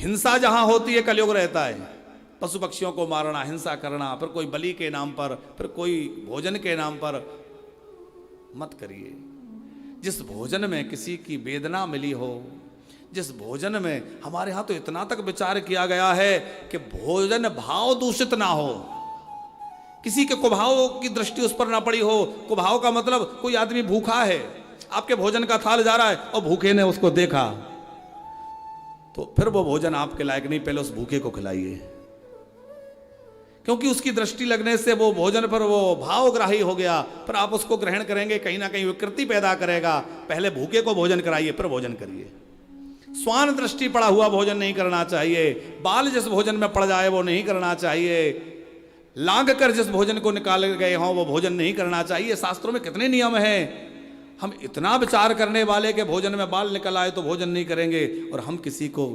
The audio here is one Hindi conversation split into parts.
हिंसा जहां होती है कलयुग रहता है। पशु पक्षियों को मारना, हिंसा करना, फिर कोई बलि के नाम पर, फिर कोई भोजन के नाम पर। मत करिए। जिस भोजन में किसी की वेदना मिली हो, जिस भोजन में, हमारे यहां तो इतना तक विचार किया गया है कि भोजन भाव दूषित ना हो, किसी के कुभाव की दृष्टि उस पर ना पड़ी हो। कुभाव का मतलब कोई आदमी भूखा है, आपके भोजन का थाल जा रहा है और भूखे ने उसको देखा, तो फिर वो भोजन आपके लायक नहीं, पहले उस भूखे को खिलाइए, क्योंकि उसकी दृष्टि लगने से वो भोजन पर वो भावग्राही हो गया, फिर आप उसको ग्रहण करेंगे, कहीं ना कहीं विकृति पैदा करेगा। पहले भूखे को भोजन कराइए, फिर भोजन करिए। स्वान दृष्टि पड़ा हुआ भोजन नहीं करना चाहिए, बाल जिस भोजन में पड़ जाए वो नहीं करना चाहिए, लांग कर जिस भोजन को निकाल गए हों वो भोजन नहीं करना चाहिए। शास्त्रों में कितने नियम हैं। हम इतना विचार करने वाले के भोजन में बाल निकल आए तो भोजन नहीं करेंगे, और हम किसी को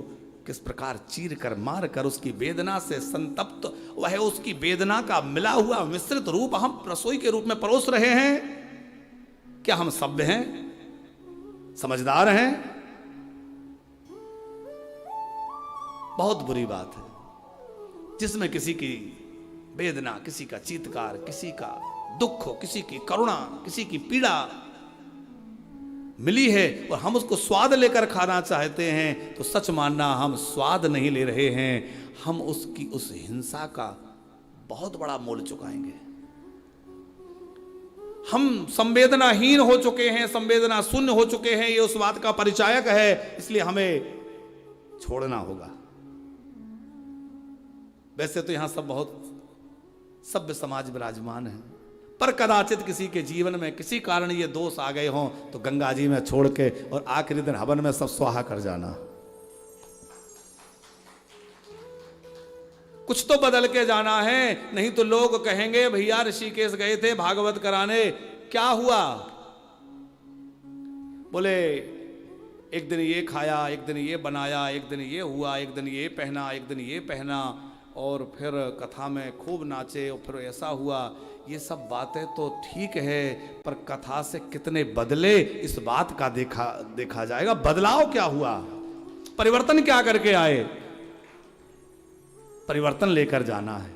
किस प्रकार चीर कर, मार कर, उसकी वेदना से संतप्त, वह उसकी वेदना का मिला हुआ मिश्रित रूप हम रसोई के रूप में परोस रहे हैं। क्या हम सभ्य हैं, समझदार हैं? बहुत बुरी बात है जिसमें किसी की वेदना, किसी का चीत्कार, किसी का दुख, किसी की करुणा, किसी की पीड़ा मिली है और हम उसको स्वाद लेकर खाना चाहते हैं, तो सच मानना हम स्वाद नहीं ले रहे हैं, हम उसकी उस हिंसा का बहुत बड़ा मूल्य चुकाएंगे। हम संवेदनाहीन हो चुके हैं, संवेदना शून्य हो चुके हैं, ये उस बात का परिचायक है। इसलिए हमें छोड़ना होगा। वैसे तो यहां सब बहुत सभ्य समाज विराजमान है, पर कदाचित किसी के जीवन में किसी कारण ये दोष आ गए हों तो गंगा जी में छोड़ के और आखिरी दिन हवन में सब स्वाहा कर जाना। कुछ तो बदल के जाना है, नहीं तो लोग कहेंगे भैया ऋषिकेश गए थे भागवत कराने, क्या हुआ? बोले एक दिन ये खाया, एक दिन ये बनाया, एक दिन ये हुआ, एक दिन ये पहना, एक दिन ये पहना, और फिर कथा में खूब नाचे, और फिर ऐसा हुआ। ये सब बातें तो ठीक है, पर कथा से कितने बदले इस बात का देखा जाएगा। बदलाव क्या हुआ, परिवर्तन क्या करके आए, परिवर्तन लेकर जाना है।